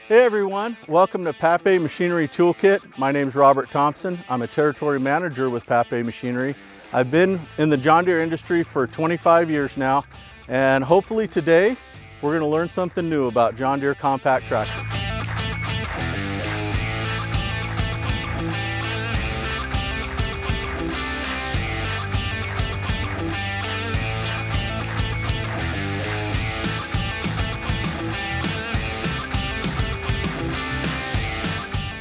Hey everyone, welcome to Papé Machinery Toolkit. My name is Robert Thompson. I'm a territory manager with Papé Machinery. I've been in the John Deere industry for 25 years now, and hopefully today we're going to learn something new about John Deere compact tractors.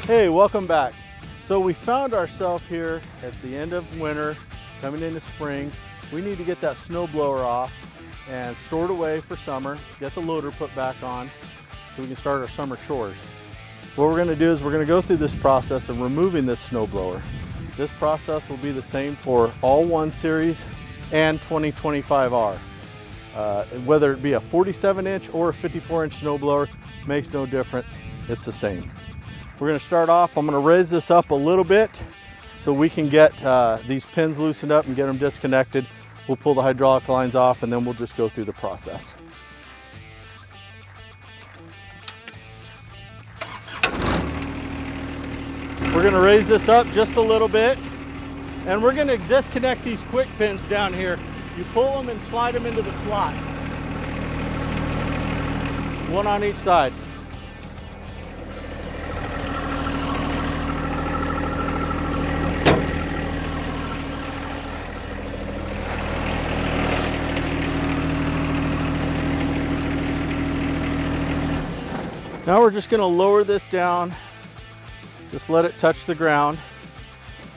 Hey, welcome back. So we found ourselves here at the end of winter, coming into spring. We need to get that snow blower off and store it away for summer, get the loader put back on so we can start our summer chores. What we're gonna do is we're gonna go through this process of removing this snow blower. This process will be the same for all 1 Series and 2025R. Whether it be a 47-inch or a 54-inch snow blower, makes no difference, it's the same. We're going to start off, I'm going to raise this up a little bit so we can get these pins loosened up and get them disconnected. We'll pull the hydraulic lines off and then we'll just go through the process. We're going to raise this up just a little bit and we're going to disconnect these quick pins down here. You pull them and slide them into the slot. One on each side. Now we're just going to lower this down, just let it touch the ground.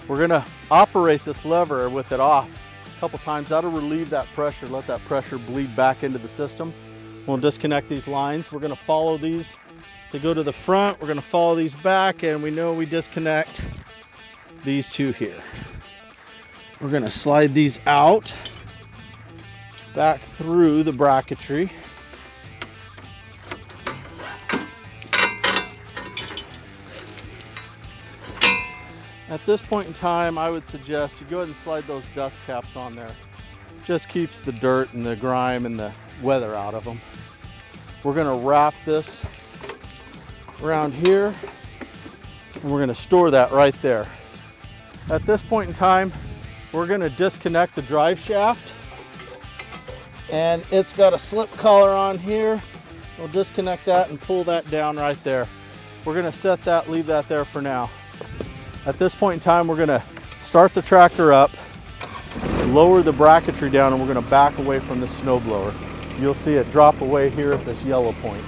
We're going to operate this lever with it off a couple times. That'll relieve that pressure, let that pressure bleed back into the system. We'll disconnect these lines. We're going to follow these. They go to the front. We're going to follow these back, and we know we disconnect these two here. We're going to slide these out, back through the bracketry. At this point in time, I would suggest you go ahead and slide those dust caps on there. Just keeps the dirt and the grime and the weather out of them. We're going to wrap this around here and we're going to store that right there. At this point in time, we're going to disconnect the drive shaft, and it's got a slip collar on here. We'll disconnect that and pull that down right there. We're going to set that, leave that there for now. At this point in time, we're going to start the tractor up, lower the bracketry down, and we're going to back away from the snow blower. You'll see it drop away here at this yellow point.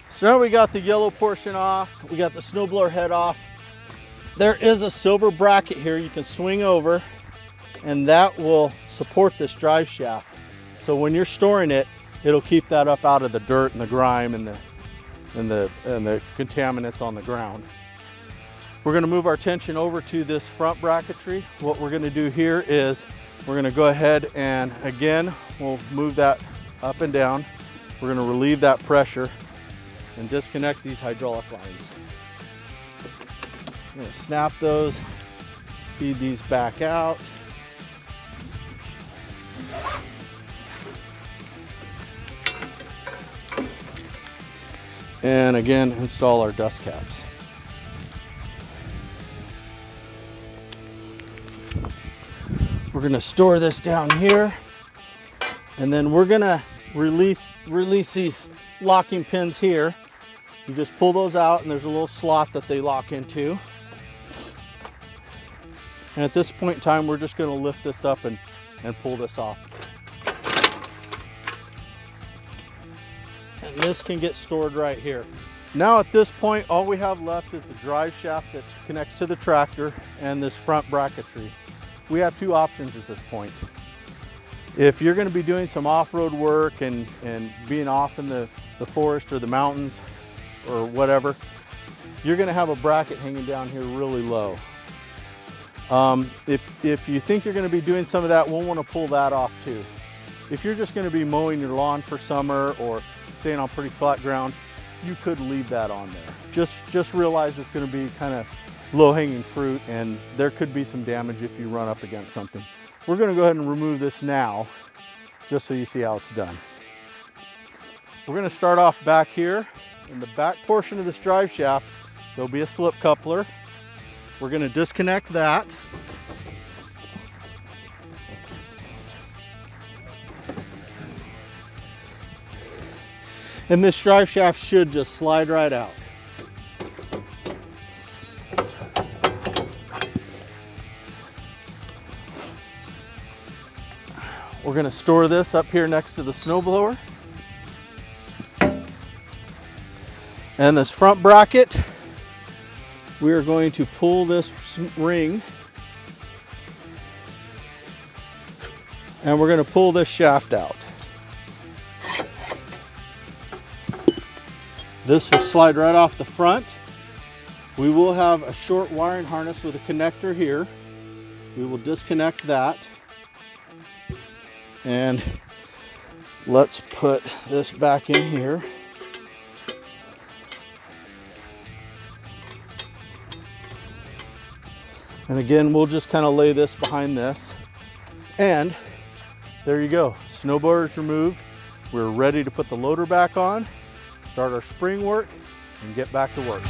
So now we got the yellow portion off, we got the snow blower head off. There is a silver bracket here you can swing over, and that will support this drive shaft. So when you're storing it, it'll keep that up out of the dirt and the grime and the contaminants on the ground. We're going to move our attention over to this front bracketry. What we're going to do here is we're going to go ahead and again, we'll move that up and down. We're going to relieve that pressure and disconnect these hydraulic lines. I'm going to snap those, feed these back out. And again, install our dust caps. We're going to store this down here, and then we're going to release these locking pins here. You just pull those out, and there's a little slot that they lock into. And at this point in time, we're just going to lift this up and pull this off. And this can get stored right here. Now at this point, all we have left is the drive shaft that connects to the tractor and this front bracketry. We have two options at this point. If you're going to be doing some off-road work and being off in the forest or the mountains or whatever, you're going to have a bracket hanging down here really low. If you think you're going to be doing some of that, we'll want to pull that off too. If you're just going to be mowing your lawn for summer or staying on pretty flat ground, you could leave that on there. Just realize it's going to be kind of low-hanging fruit, and there could be some damage if you run up against something. We're gonna go ahead and remove this now, just so you see how it's done. We're gonna start off back here. In the back portion of this drive shaft, there'll be a slip coupler. We're gonna disconnect that. And this drive shaft should just slide right out. We're gonna store this up here next to the snowblower. And this front bracket, we are going to pull this ring and we're going to pull this shaft out. This will slide right off the front. We will have a short wiring harness with a connector here. We will disconnect that. And let's put this back in here. And again, we'll just kind of lay this behind this. And there you go, snowblower is removed. We're ready to put the loader back on, start our spring work, and get back to work.